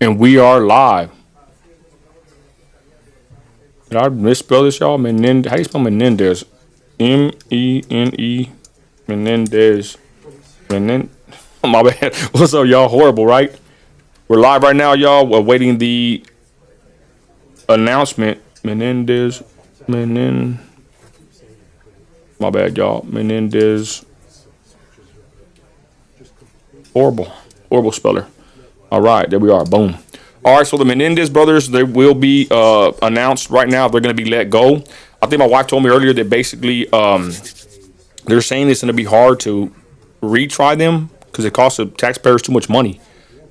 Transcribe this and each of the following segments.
And we are live. Did I misspell this, y'all? Menendez. How you spell Menendez? Mene. Menendez. Menendez. My bad. What's up, y'all? Horrible, right? We're live right now, y'all. We're waiting the announcement. Menendez. Menen. My bad, y'all. Menendez. Horrible. Horrible speller. All right, there we are. Boom. All right, so the Menendez brothers, they will be announced right now. They're going to be let go. I think my wife told me earlier that basically they're saying it's going to be hard to retry them because it costs the taxpayers too much money.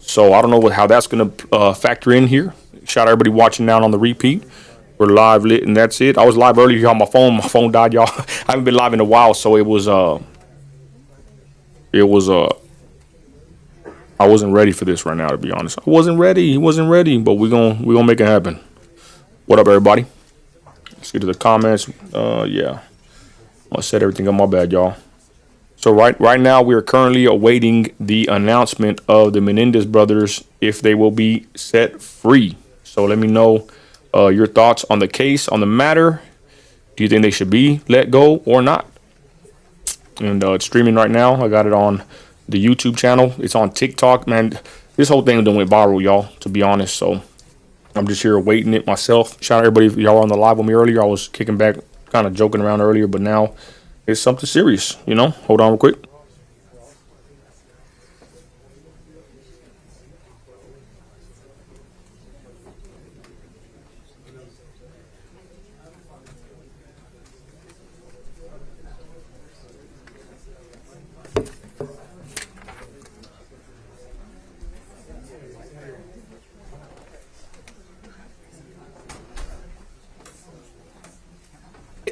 So I don't know how that's going to factor in here. Shout out everybody watching now on the repeat. We're live lit, and that's it. I was live earlier here on my phone. My phone died, y'all. I haven't been live in a while, so it was I wasn't ready for this right now, to be honest. I wasn't ready. He wasn't ready, but we gonna make it happen. What up, everybody? Let's get to the comments. Yeah, I said everything on my bad, y'all. So right now we are currently awaiting the announcement of the Menendez brothers if they will be set free. So let me know your thoughts on the case, on the matter. Do you think they should be let go or not? And it's streaming right now. I got it on the YouTube channel. It's on TikTok, man. This whole thing done went viral, y'all, to be honest. So I'm just here waiting it myself. Shout out everybody. Y'all were on the live with me earlier. I was kicking back, kind of joking around earlier, but now it's something serious, you know? Hold on real quick.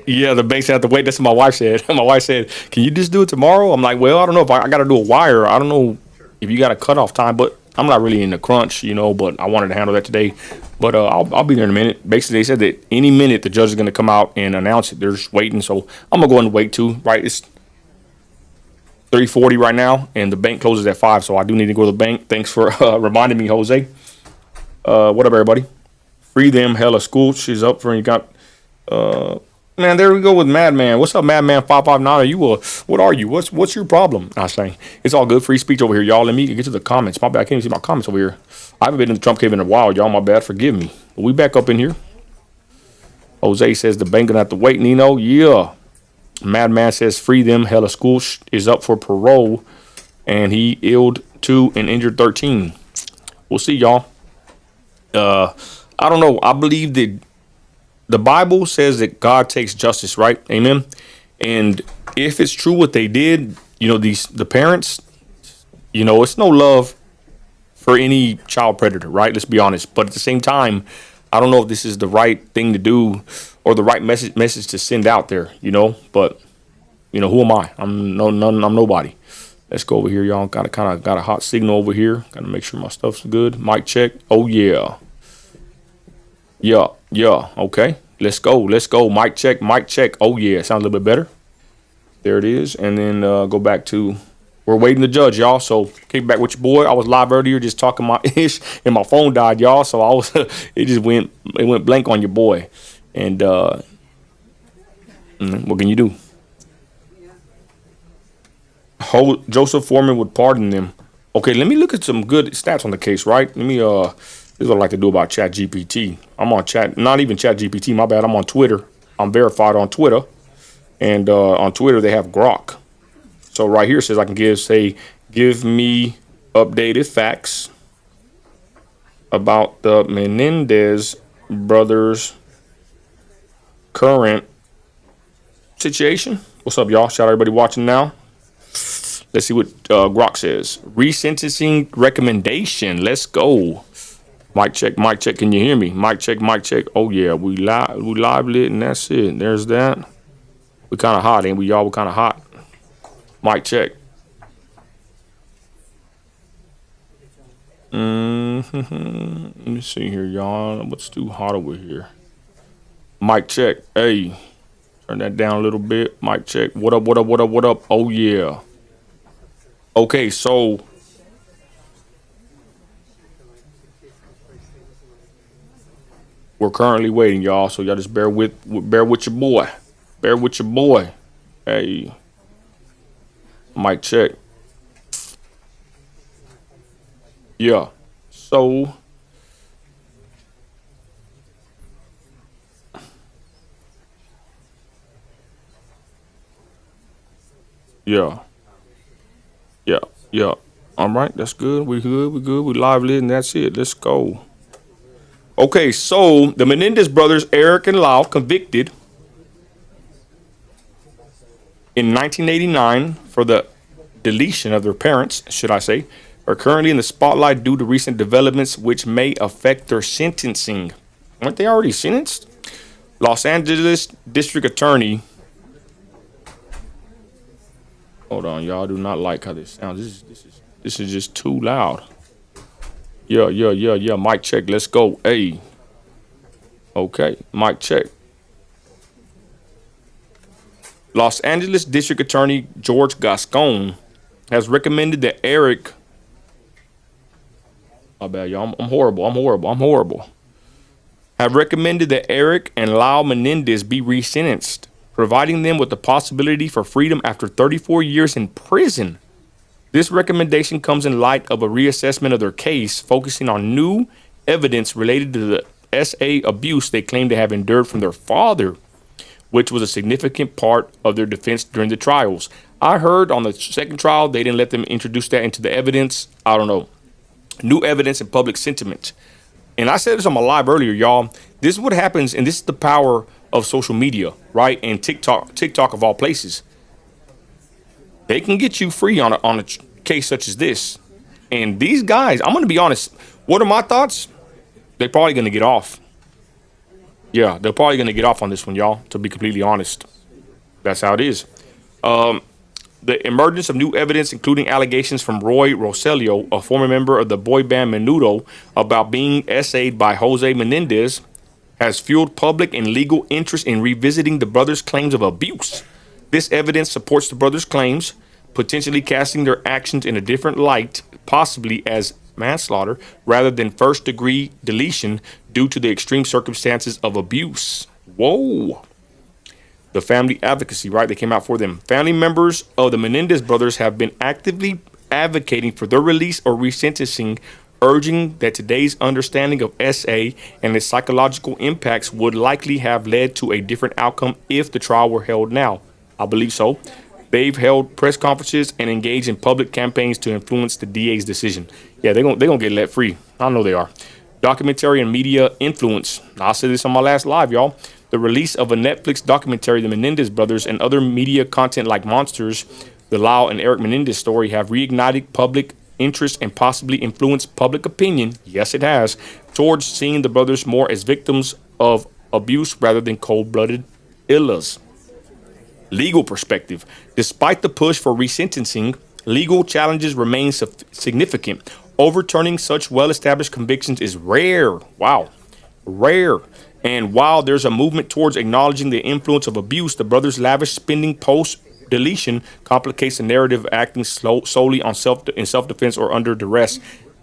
Yeah, the banks have to wait. That's what my wife said. My wife said, "Can you just do it tomorrow?" I'm like, "Well, I don't know if I got to do a wire. I don't know if you got a cutoff time, but I'm not really in the crunch, you know. But I wanted to handle that today. But I'll be there in a minute. Basically, they said that any minute the judge is going to come out and announce it. They're just waiting, so I'm gonna go and wait too. Right? It's 3:40 right now, and the bank closes at 5, so I do need to go to the bank. Thanks for reminding me, Jose. What up, everybody? Free them, hella school. She's up for you got. Man, there we go with Madman. What's up, Madman 559? Are you what are you? What's your problem? I say it's all good. Free speech over here, y'all. Let me get to the comments. My bad. I can't even see my comments over here. I haven't been in the Trump cave in a while, y'all. My bad. Forgive me. We back up in here. Jose says the bank gonna have to wait. Nino, yeah. Madman says free them. Hella school is up for parole, and he illed 2 and injured 13. We'll see, y'all. I don't know. I believe that the Bible says that God takes justice, right? Amen. And if it's true what they did, you know, the parents, you know, it's no love for any child predator, right? Let's be honest. But at the same time, I don't know if this is the right thing to do or the right message to send out there, you know. But you know, who am I? I'm nobody. Let's go over here, y'all. Got a hot signal over here. Got to make sure my stuff's good. Mic check. Oh yeah. Yeah. Okay. Let's go. Mic check. Oh yeah. Sounds a little bit better. There it is. And then go back to we're waiting the judge, y'all. So kick back with your boy. I was live earlier just talking my ish and my phone died, y'all. So I was it went blank on your boy. And what can you do? Joseph Foreman would pardon them. Okay, let me look at some good stats on the case, right? Let me this is what I like to do about Chat GPT. I'm on not even Chat GPT, my bad. I'm on Twitter. I'm verified on Twitter. And on Twitter they have Grok. So right here it says I can give me updated facts about the Menendez brothers' current situation. What's up, y'all? Shout out everybody watching now. Let's see what Grok says. Resentencing recommendation. Let's go. Mic check. Can you hear me? Mic check. Oh yeah, we live lit, and that's it. There's that. We kind of hot, ain't we, y'all? We kind of hot. Mic check. Let me see here, y'all. What's too hot over here? Mic check. Hey, turn that down a little bit. Mic check. What up? Oh yeah. Okay, so We're currently waiting, y'all. So y'all just bear with your boy. Bear with your boy. Hey, mic check. Yeah. So yeah. Yeah. Yeah. All right. That's good. We good. We good. We lively, and that's it. Let's go. Okay. So the Menendez brothers, Eric and Lau, convicted in 1989 for the deletion of their parents, should I say, are currently in the spotlight due to recent developments which may affect their sentencing. Weren't they already sentenced? Los Angeles District Attorney. Hold on, y'all. I do not like how this sounds. This is just too loud. Yeah, yeah, yeah, yeah. Mic check. Let's go. Hey. Okay. Mic check. Los Angeles District Attorney George Gascon has recommended that Eric. My bad, y'all. I'm horrible. I'm horrible. I'm horrible. Have recommended that Eric and Lau Menendez be resentenced, providing them with the possibility for freedom after 34 years in prison. This recommendation comes in light of a reassessment of their case, focusing on new evidence related to the SA abuse they claim to have endured from their father, which was a significant part of their defense during the trials. I heard on the second trial they didn't let them introduce that into the evidence. I don't know. New evidence and public sentiment. And I said this on my live earlier, y'all. This is what happens, and this is the power of social media, right? And TikTok of all places. They can get you free on a case such as this. And these guys, I'm going to be honest. What are my thoughts? They're probably going to get off. Yeah, they're probably going to get off on this one, y'all, to be completely honest. That's how it is. The emergence of new evidence, including allegations from Roy Roselio, a former member of the boy band Menudo, about being SA'd by Jose Menendez, has fueled public and legal interest in revisiting the brothers' claims of abuse. This evidence supports the brothers' claims, potentially casting their actions in a different light, possibly as manslaughter rather than first-degree deletion due to the extreme circumstances of abuse. Whoa. The family advocacy, right? They came out for them. Family members of the Menendez brothers have been actively advocating for their release or resentencing, urging that today's understanding of SA and its psychological impacts would likely have led to a different outcome if the trial were held now. I believe so. They've held press conferences and engaged in public campaigns to influence the DA's decision. Yeah, they're gonna get let free. I know they are. Documentary and media influence. I said this on my last live, y'all. The release of a Netflix documentary, The Menendez Brothers, and other media content like Monsters, the Lau and Eric Menendez story, have reignited public interest and possibly influenced public opinion, yes it has, towards seeing the brothers more as victims of abuse rather than cold-blooded illas. Legal perspective. Despite the push for resentencing, legal challenges remain significant. Overturning such well-established convictions is rare. Wow. Rare. And while there's a movement towards acknowledging the influence of abuse, the brothers' lavish spending post-deletion complicates the narrative of acting solely on self-defense or under duress.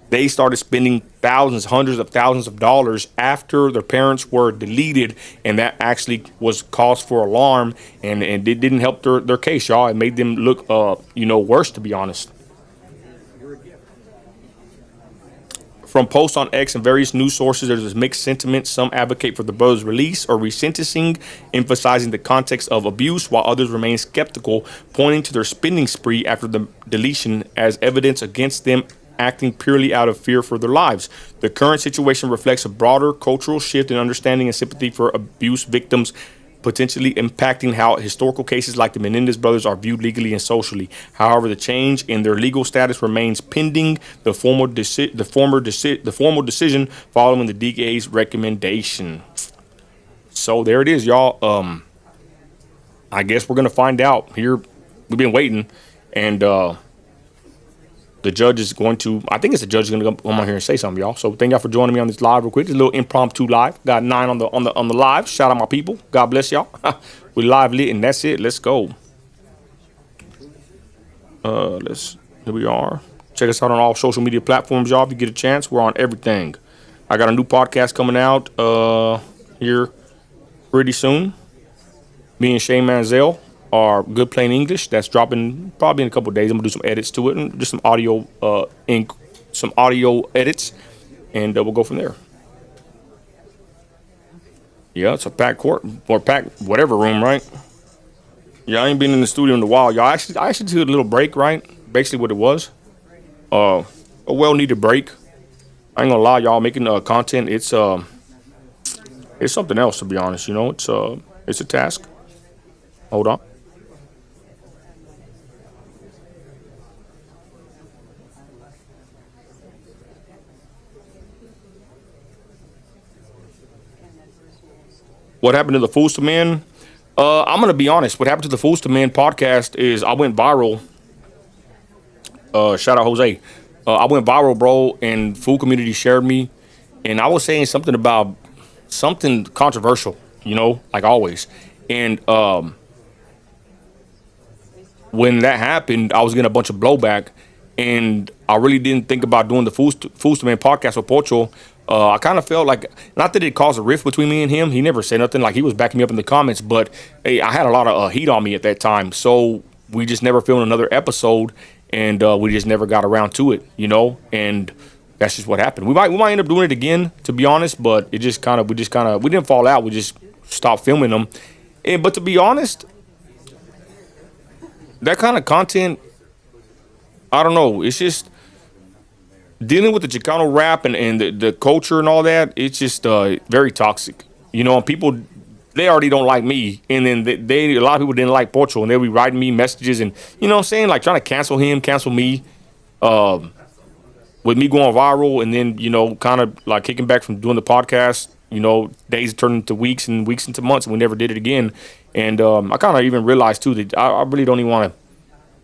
They started spending thousands, hundreds of thousands of dollars after their parents were deleted, and that actually was cause for alarm, and it didn't help their case, y'all. It made them look, worse, to be honest. From posts on X and various news sources, there's this mixed sentiment. Some advocate for the brothers' release or resentencing, emphasizing the context of abuse, while others remain skeptical, pointing to their spending spree after the deletion as evidence against them acting purely out of fear for their lives. The current situation reflects a broader cultural shift in understanding and sympathy for abuse victims, potentially impacting how historical cases like the Menendez brothers are viewed legally and socially. However, the change in their legal status remains pending the formal decision following the DA's recommendation. So there it is, y'all. I guess we're gonna find out here. We've been waiting, and the judge is going to. I think it's the judge is going to come on here and say something, y'all. So thank y'all for joining me on this live real quick. It's a little impromptu live. Got 9 on the live. Shout out my people. God bless y'all. We live lit, and that's it. Let's go. Here we are. Check us out on all social media platforms, y'all. If you get a chance, we're on everything. I got a new podcast coming out. here pretty soon. Me and Shane Manziel are Good Plain English. That's dropping probably in a couple of days. I'm gonna do some edits to it and just some audio edits, and we'll go from there. Yeah, it's a packed court or packed whatever room, right? Yeah, I ain't been in the studio in a while, y'all. I actually took a little break, right? Basically, what it was, a well-needed break. I ain't gonna lie, y'all. Making content, it's something else to be honest. It's a task. Hold on. What happened to the Fools to Men? I'm gonna be honest. What happened to the Fools to Men podcast is I went viral. Shout out Jose. I went viral, bro, and Fool community shared me, and I was saying something about something controversial, like always. And when that happened, I was getting a bunch of blowback, and I really didn't think about doing the Fools to Men podcast with Pocho. I kind of felt like, not that it caused a rift between me and him. He never said nothing. Like, he was backing me up in the comments, but hey, I had a lot of heat on me at that time. So we just never filmed another episode, and we just never got around to it. And that's just what happened. We might end up doing it again, to be honest, but we didn't fall out. We just stopped filming them. But to be honest, that kind of content, I don't know. It's just dealing with the Chicano rap and the culture and all that. It's just very toxic, And people, they already don't like me, and then a lot of people didn't like Pocho, and they'll be writing me messages, and what I'm saying, like trying to cancel him, cancel me, with me going viral, and then kind of like kicking back from doing the podcast. Days turned into weeks and weeks into months, and we never did it again. And I kind of even realized too that I really don't even want to.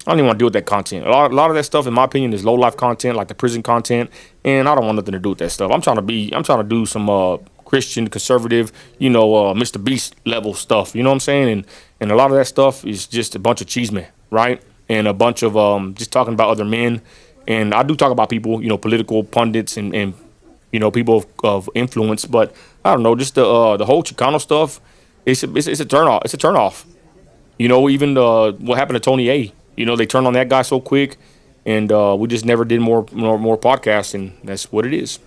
I don't even want to deal with that content. A lot of that stuff, in my opinion, is low life content, like the prison content, and I don't want nothing to do with that stuff. I'm trying to do some Christian, conservative, Mr. Beast level stuff. You know what I'm saying? And a lot of that stuff is just a bunch of cheesemen, right? And a bunch of just talking about other men. And I do talk about people, political pundits and people of influence. But I don't know, just the whole Chicano stuff. It's a turn off. It's a turn off. Even what happened to Tony A. They turned on that guy so quick, and we just never did more podcasts, and that's what it is.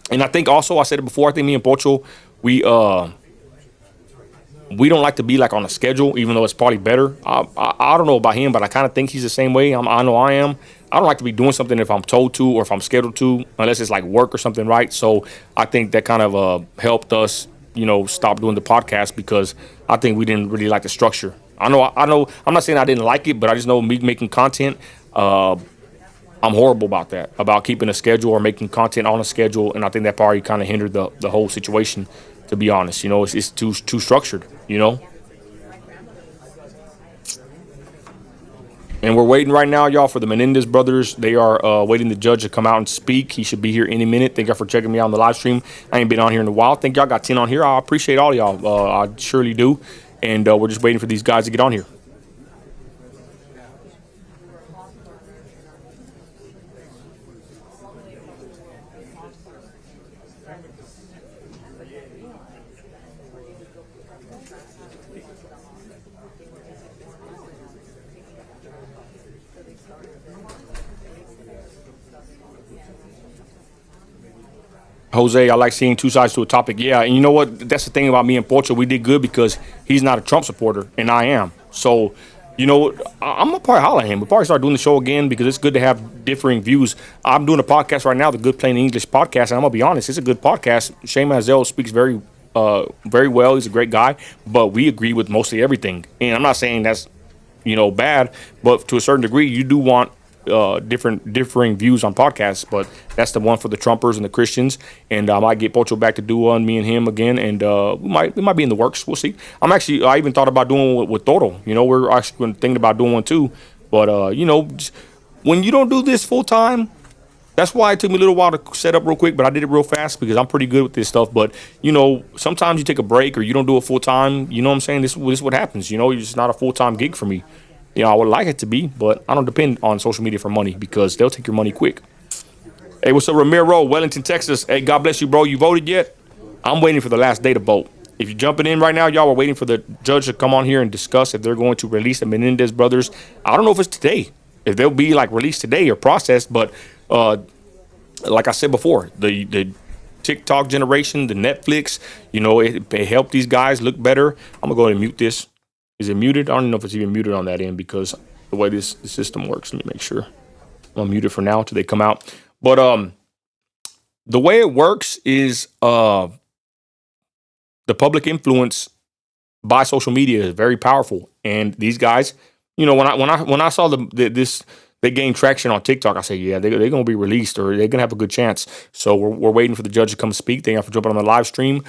And I think also, I said it before, I think me and Pocho, we don't like to be like on a schedule, even though it's probably better. I don't know about him, but I kind of think he's the same way. I know I am. I don't like to be doing something if I'm told to or if I'm scheduled to, unless it's like work or something, right? So I think that kind of helped us, stop doing the podcast, because I think we didn't really like the structure. I know. I'm not saying I didn't like it, but I just know me making content. I'm horrible about that, about keeping a schedule or making content on a schedule, and I think that probably kind of hindered the whole situation. To be honest, it's too structured. And we're waiting right now, y'all, for the Menendez brothers. They are waiting the judge to come out and speak. He should be here any minute. Thank y'all for checking me out on the live stream. I ain't been on here in a while. Think y'all got 10 on here. I appreciate all y'all. I surely do. And we're just waiting for these guys to get on here. Jose, I like seeing two sides to a topic. Yeah, and you know what? That's the thing about me and Porcho. We did good because he's not a Trump supporter, and I am. So, I'm gonna probably holler at him. We'll probably start doing the show again because it's good to have differing views. I'm doing a podcast right now, the Good Plain English podcast, and I'm gonna be honest, it's a good podcast. Shane Mazel speaks very well. He's a great guy, but we agree with mostly everything. And I'm not saying that's bad, but to a certain degree, you do want differing views on podcasts, but that's the one for the Trumpers and the Christians. And I might get Pocho back to do one, me and him again, and we might be in the works. We'll see. I even thought about doing one with Toro. We're actually thinking about doing one too. But just, when you don't do this full time, that's why it took me a little while to set up real quick, but I did it real fast because I'm pretty good with this stuff. But sometimes you take a break or you don't do it full time. You know what I'm saying? This is what happens. It's just not a full time gig for me. I would like it to be, but I don't depend on social media for money because they'll take your money quick. Hey, what's up, Ramiro, Wellington, Texas? Hey, God bless you, bro. You voted yet? I'm waiting for the last day to vote. If you're jumping in right now, y'all are waiting for the judge to come on here and discuss if they're going to release the Menendez brothers. I don't know if it's today, if they'll be like released today or processed, but uh, like I said before, the TikTok generation, the Netflix, it helped these guys look better. I'm gonna go ahead and mute this. Is it muted? I don't know if it's even muted on that end because the way the system works. Let me make sure. I'm gonna mute it for now until they come out. But the way it works is the public influence by social media is very powerful. And these guys, when I saw this they gained traction on TikTok, I said, yeah, they're gonna be released or they're gonna have a good chance. So we're waiting for the judge to come speak. Thank you for jumping on the live stream.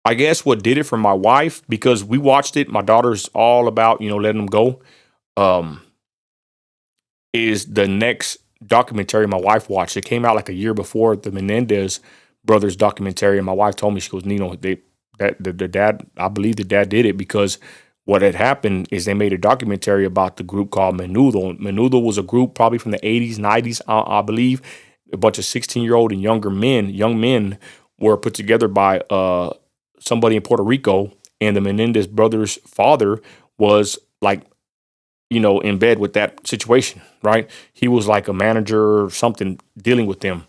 I guess what did it for my wife, because we watched it, my daughter's all about, letting them go. Is the next documentary my wife watched. It came out like a year before the Menendez brothers documentary, and my wife told me, she goes, Nino, the dad, I believe the dad did it because what had happened is they made a documentary about the group called Menudo. Menudo was a group probably from the 80s, 90s, I believe. A bunch of 16-year-old and young men were put together by somebody in Puerto Rico, and the Menendez brothers' father was like, in bed with that situation, right? He was like a manager or something dealing with them.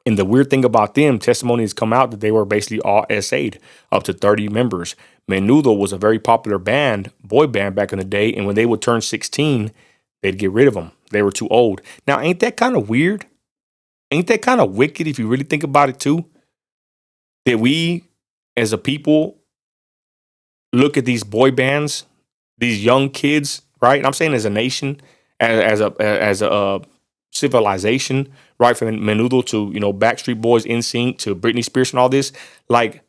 And the weird thing about them, testimonies come out that they were basically all SA'd, up to 30 members. Menudo was a very popular boy band back in the day, and when they would turn 16, they'd get rid of them. They were too old. Now, ain't that kind of weird? Ain't that kind of wicked if you really think about it too? That we, as a people, look at these boy bands, these young kids, right? And I'm saying as a nation, as a civilization, right? From Menudo to Backstreet Boys, NSYNC to Britney Spears and all this. Like,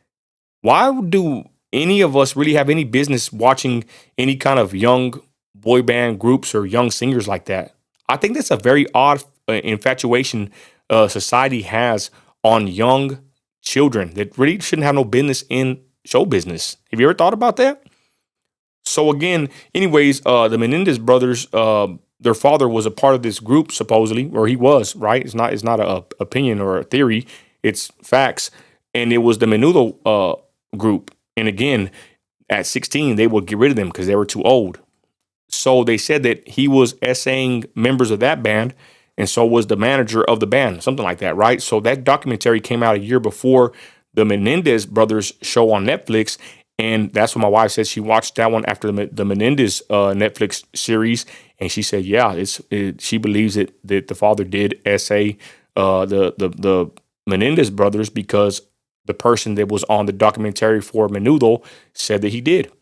why do any of us really have any business watching any kind of young boy band groups or young singers like that? I think that's a very odd infatuation society has on young children that really shouldn't have no business in show business. Have you ever thought about that? So again, anyways, the Menendez brothers, their father was a part of this group supposedly, or he was, right? It's not a opinion or a theory, it's facts. And it was the Menudo group. And again, at 16, they would get rid of them because they were too old. So they said that he was essaying members of that band, and so was the manager of the band, something like that, right? So that documentary came out a year before the Menendez brothers show on Netflix. And that's what my wife said. She watched that one after the Menendez Netflix series, and she said, "Yeah, she believes that the father did essay the Menendez brothers because the person that was on the documentary for Menudo said that he did."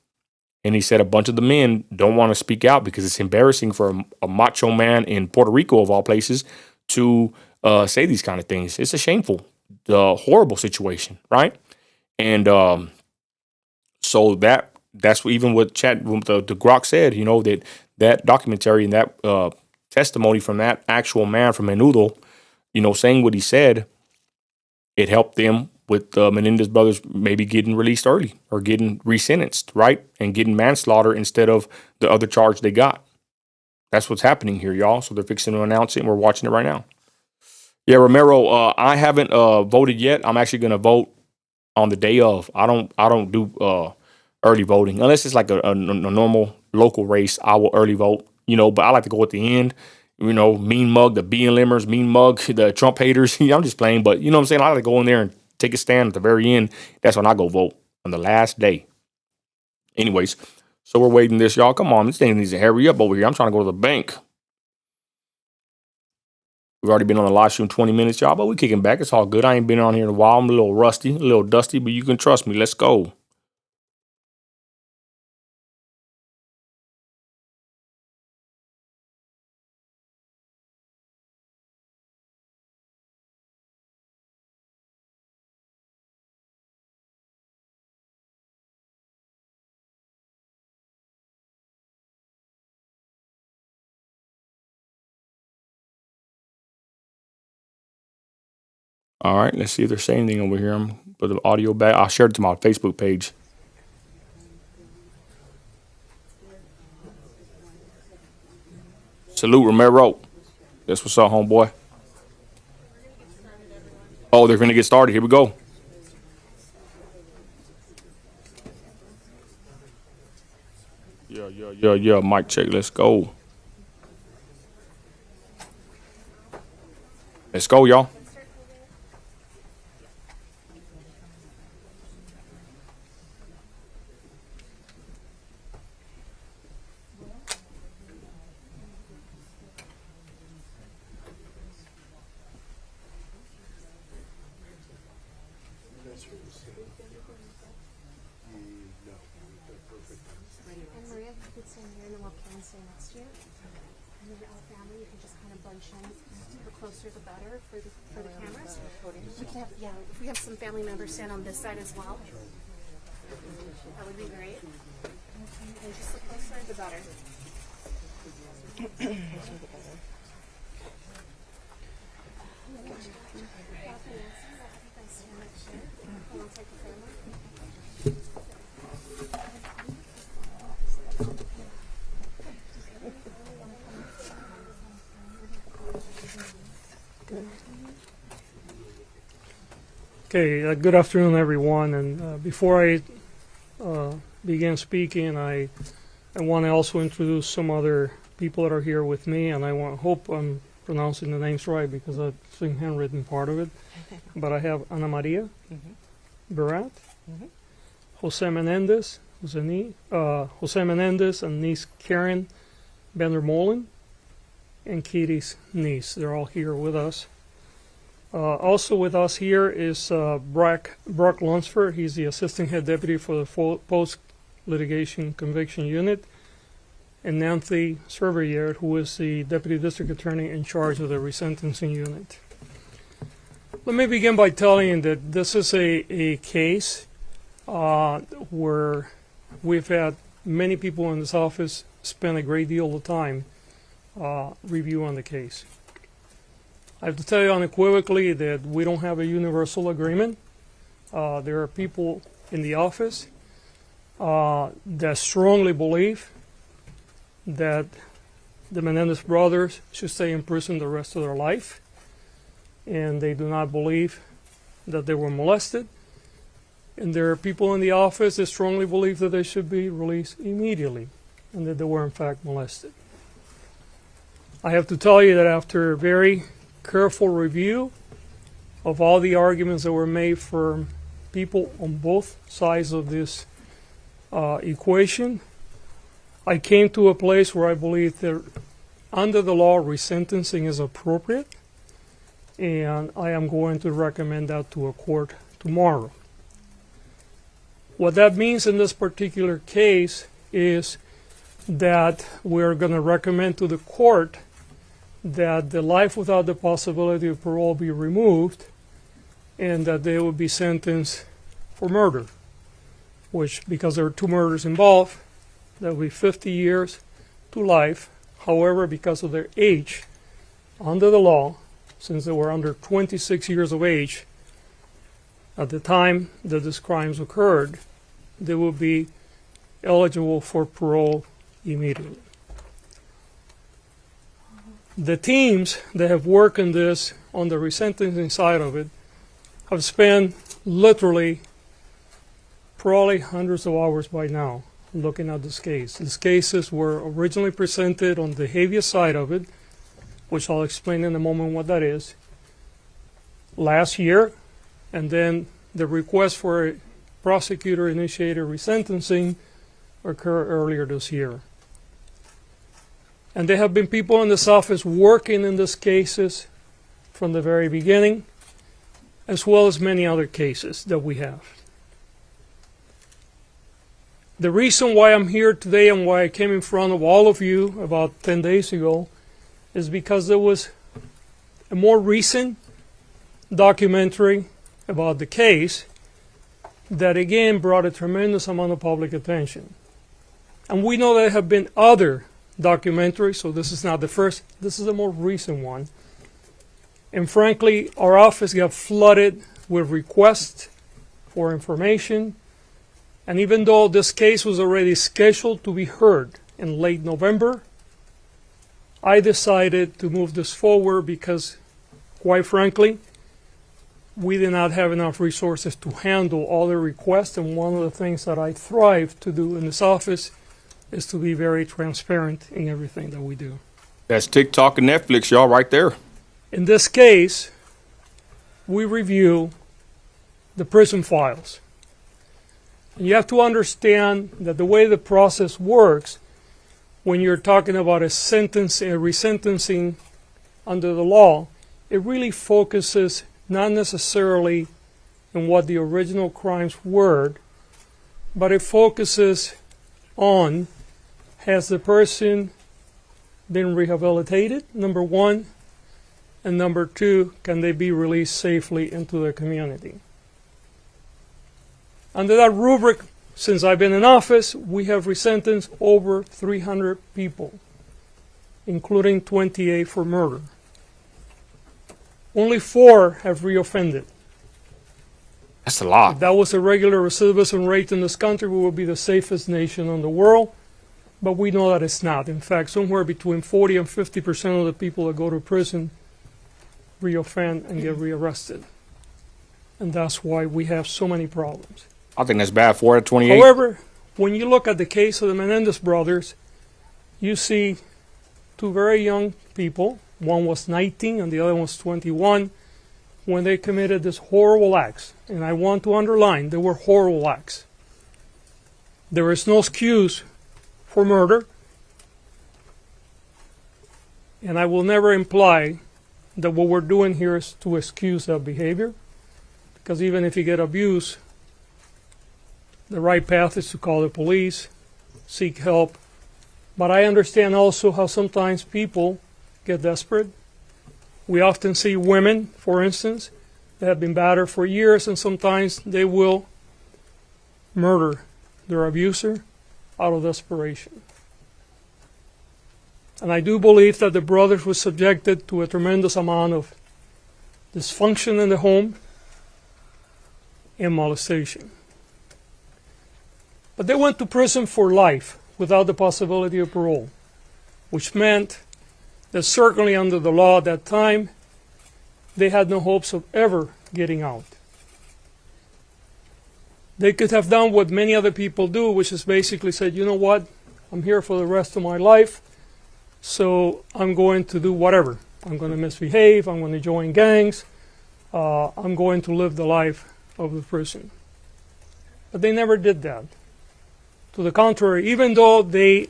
And he said a bunch of the men don't want to speak out because it's embarrassing for a macho man in Puerto Rico, of all places, to say these kind of things. It's a shameful, horrible situation, right? And so that's what, even what the Grok said, that documentary and that testimony from that actual man from Menudo, saying what he said, it helped them with the Menendez brothers maybe getting released early or getting resentenced, right? And getting manslaughter instead of the other charge they got. That's what's happening here, y'all. So they're fixing to announce it, and we're watching it right now. Yeah, Romero, I haven't voted yet. I'm actually going to vote on the day of. I don't do early voting unless it's like a normal local race. I will early vote, but I like to go at the end. Mean mug, the BLMers, mean mug, the Trump haters. I'm just playing, but you know what I'm saying? I like to go in there and take a stand at the very end. That's when I go vote, on the last day. Anyways, so we're waiting this, y'all. Come on, this thing needs to hurry up over here. I'm trying to go to the bank. We've already been on the live stream 20 minutes, y'all, but we're kicking back. It's all good. I ain't been on here in a while. I'm a little rusty, a little dusty, but you can trust me. Let's go. All right, let's see if there's anything over here. I'm put the audio back. I shared it to my Facebook page. Salute, Romero. That's what's up, homeboy. Oh, they're going to get started. Here we go. Yeah. Mic check. Let's go. Let's go, y'all. And Maria, if you could stand here and then we'll can stand next to you. And then our family, you can just kind of bunch in. The closer the better for the cameras. We can have, if we have some family members stand on this side as well. That would be great. And just the closer the better. Okay, good afternoon, everyone. And before I begin speaking, I want to also introduce some other people that are here with me, and hope I'm pronouncing the names right because I've seen handwritten part of it. But I have Ana Maria Barat, Jose Menendez, Jose Menendez, and niece Karen Vandermolen, and Kitty's niece. They're all here with us. Also with us here is Brock Lunsford. He's the Assistant Head Deputy for the Post-Litigation Conviction Unit, and Nancy Cervier, who is the Deputy District Attorney in charge of the Resentencing Unit. Let me begin by telling you that this is a case where we've had many people in this office spend a great deal of time reviewing the case. I have to tell you unequivocally that we don't have a universal agreement. There are people in the office that strongly believe that the Menendez brothers should stay in prison the rest of their life, and they do not believe that they were molested. And there are people in the office that strongly believe that they should be released immediately and that they were in fact molested. I have to tell you that after very careful review of all the arguments that were made for people on both sides of this equation, I came to a place where I believe that under the law, resentencing is appropriate, and I am going to recommend that to a court tomorrow. What that means in this particular case is that we're going to recommend to the court that the life without the possibility of parole be removed, and that they will be sentenced for murder, which, because there are two murders involved, that will be 50 years to life. However, because of their age, under the law, since they were under 26 years of age at the time that these crimes occurred, they will be eligible for parole immediately. The teams that have worked on this, on the resentencing side of it, have spent literally probably hundreds of hours by now looking at this case. These cases were originally presented on the habeas side of it, which I'll explain in a moment what that is, last year, and then the request for a prosecutor-initiated resentencing occurred earlier this year. And there have been people in this office working in these cases from the very beginning, as well as many other cases that we have. The reason why I'm here today and why I came in front of all of you about 10 days ago is because there was a more recent documentary about the case that again brought a tremendous amount of public attention. And we know there have been other documentaries, so this is not the first, this is the more recent one. And frankly, our office got flooded with requests for information. And even though this case was already scheduled to be heard in late November, I decided to move this forward because, quite frankly, we did not have enough resources to handle all the requests. And one of the things that I thrive to do in this office is to be very transparent in everything that we do. That's TikTok and Netflix, y'all, right there. In this case, we review the prison files. And you have to understand that the way the process works, when you're talking about a sentence and resentencing under the law, it really focuses not necessarily on what the original crimes were, but it focuses on, has the person been rehabilitated, number one, and number two, can they be released safely into the community? Under that rubric, since I've been in office, we have resentenced over 300 people, including 28 for murder. Only 4 have reoffended. That's a lot. If that was a regular recidivism rate in this country, we would be the safest nation in the world. But we know that it's not. In fact, somewhere between 40 and 50% of the people that go to prison reoffend and get rearrested. And that's why we have so many problems. I think that's bad. 4 out of 28. However, when you look at the case of the Menendez brothers, you see 2 very young people. One was 19 and the other was 21 when they committed these horrible acts. And I want to underline, they were horrible acts. There is no excuse for murder, and I will never imply that what we're doing here is to excuse that behavior, because even if you get abused, the right path is to call the police, seek help. But I understand also how sometimes people get desperate. We often see women, for instance, that have been battered for years, and sometimes they will murder their abuser out of desperation. And I do believe that the brothers were subjected to a tremendous amount of dysfunction in the home and molestation. But they went to prison for life without the possibility of parole, which meant that certainly under the law at that time, they had no hopes of ever getting out. They could have done what many other people do, which is basically said, you know what, I'm here for the rest of my life, so I'm going to do whatever. I'm going to misbehave, I'm going to join gangs, I'm going to live the life of the prison. But they never did that. To the contrary, even though they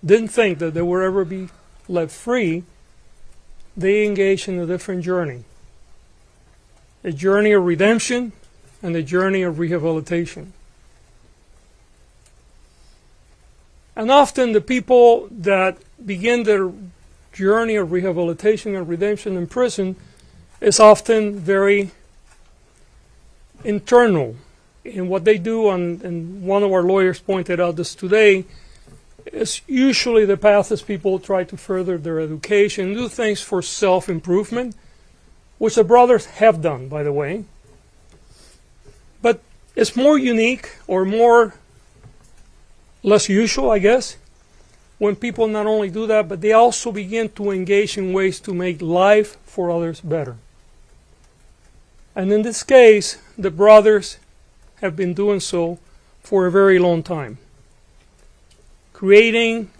didn't think that they would ever be let free, they engaged in a different journey. A journey of redemption and a journey of rehabilitation. And often the people that begin their journey of rehabilitation and redemption in prison is often very internal. And what they do, and one of our lawyers pointed out this today, is usually the path is people try to further their education, do things for self-improvement, which the brothers have done, by the way. But it's more unique or less usual, I guess, when people not only do that, but they also begin to engage in ways to make life for others better. And in this case, the brothers have been doing so for a very long time, creating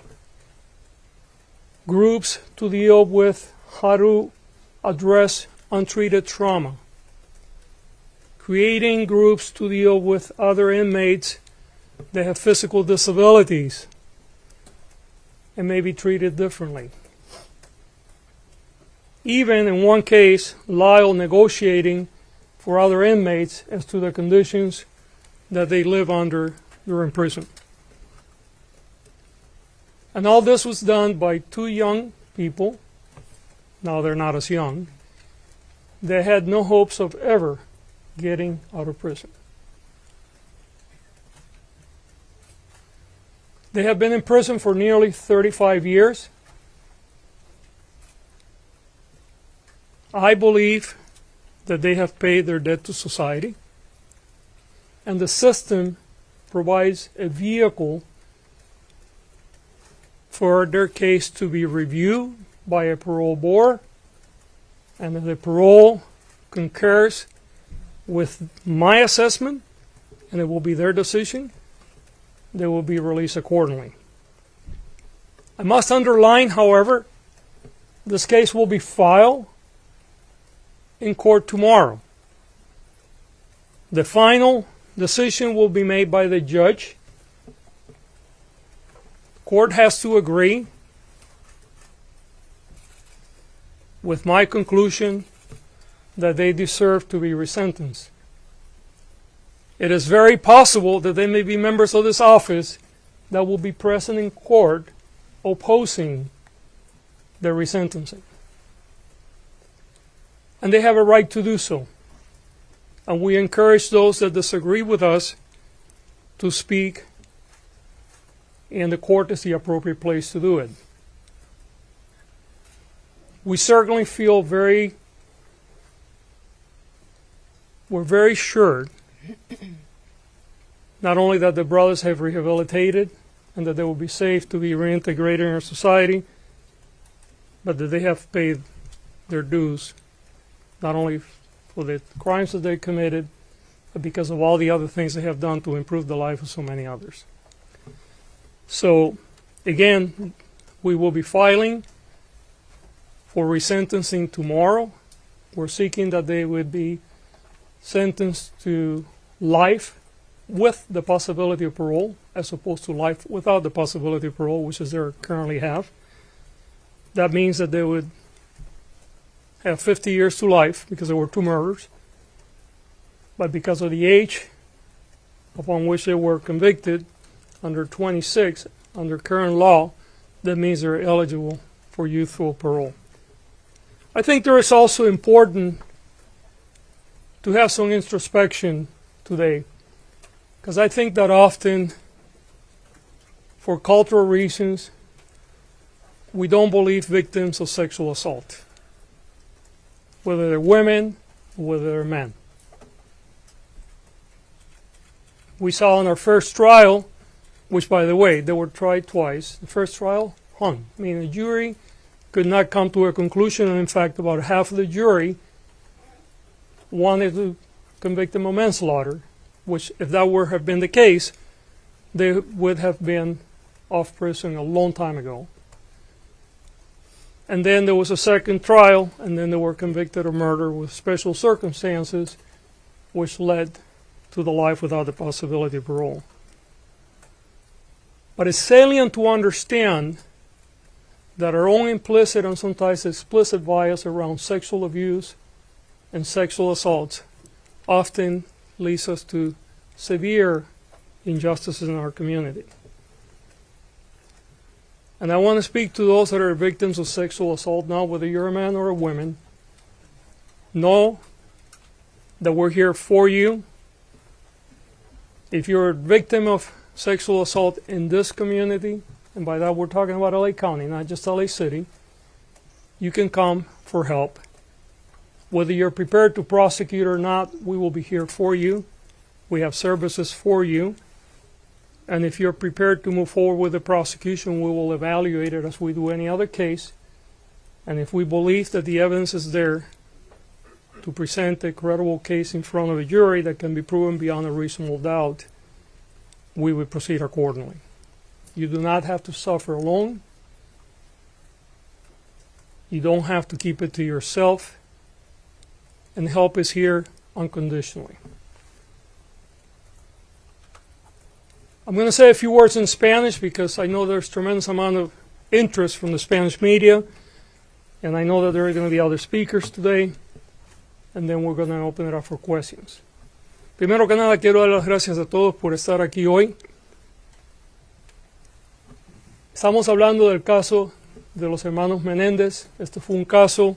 groups to deal with how to address untreated trauma, creating groups to deal with other inmates that have physical disabilities and may be treated differently. Even in one case, Lyle negotiating for other inmates as to the conditions that they live under during prison. And all this was done by 2 young people, now they're not as young, that had no hopes of ever getting out of prison. They have been in prison for nearly 35 years. I believe that they have paid their debt to society, and the system provides a vehicle for their case to be reviewed by a parole board, and if the parole concurs with my assessment, and it will be their decision, they will be released accordingly. I must underline, however, this case will be filed in court tomorrow. The final decision will be made by the judge. Court has to agree with my conclusion that they deserve to be resentenced. It is very possible that there may be members of this office that will be present in court opposing the resentencing. And they have a right to do so. And we encourage those that disagree with us to speak, and the court is the appropriate place to do it. We certainly feel we're very sure not only that the brothers have rehabilitated and that they will be safe to be reintegrated in our society, but that they have paid their dues, not only for the crimes that they committed, but because of all the other things they have done to improve the life of so many others. So, again, we will be filing for resentencing tomorrow. We're seeking that they would be sentenced to life with the possibility of parole, as opposed to life without the possibility of parole, which is they currently have. That means that they would have 50 years to life because there were 2 murders. But because of the age upon which they were convicted, under 26, under current law, that means they're eligible for youthful parole. I think there is also important to have some introspection today, because I think that often, for cultural reasons, we don't believe victims of sexual assault, whether they're women or whether they're men. We saw in our first trial, which, by the way, they were tried twice. The first trial hung, meaning the jury could not come to a conclusion, and in fact about half of the jury wanted to convict them of manslaughter, which, if that were have been the case, they would have been off prison a long time ago. And then there was a second trial, and then they were convicted of murder with special circumstances, which led to the life without the possibility of parole. But it's salient to understand that our own implicit and sometimes explicit bias around sexual abuse and sexual assaults often leads us to severe injustices in our community. And I want to speak to those that are victims of sexual assault now, whether you're a man or a woman. Know that we're here for you. If you're a victim of sexual assault in this community, and by that we're talking about LA County, not just LA City, you can come for help. Whether you're prepared to prosecute or not, we will be here for you. We have services for you. And if you're prepared to move forward with the prosecution, we will evaluate it as we do any other case. And if we believe that the evidence is there to present a credible case in front of a jury that can be proven beyond a reasonable doubt, we will proceed accordingly. You do not have to suffer alone. You don't have to keep it to yourself. And help is here unconditionally. I'm going to say a few words in Spanish because I know there's tremendous amount of interest from the Spanish media, and I know that there are going to be other speakers today, and then we're going to open it up for questions. Primero que nada, quiero dar las gracias a todos por estar aquí hoy. Estamos hablando del caso de los hermanos Menendez. Este fue un caso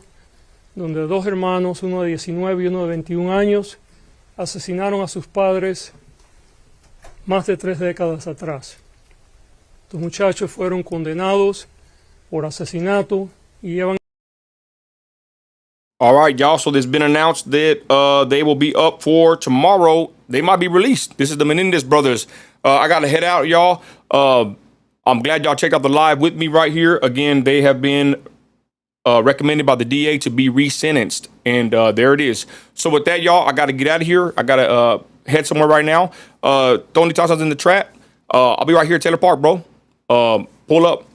donde 2 hermanos, uno de 19 y uno de 21 años, asesinaron a sus padres más de 3 décadas atrás. Estos muchachos fueron condenados por asesinato y llevan... All right, y'all. So it's been announced that they will be up for tomorrow. They might be released. This is the Menendez brothers. I got to head out, y'all. I'm glad y'all checked out the live with me right here. Again, they have been recommended by the DA to be resentenced. And there it is. So with that, y'all, I got to get out of here. I got to head somewhere right now. Tony, toss us in the chat. I'll be right here at Taylor Park, bro. Pull up.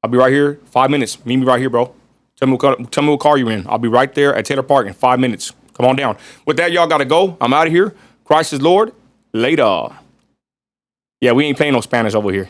I'll be right here. 5 minutes. Meet me right here, bro. Tell me what car you're in. I'll be right there at Taylor Park in 5 minutes. Come on down. With that, y'all gotta go. I'm out of here. Christ is Lord. Later. Yeah, we ain't playing no Spanish over here.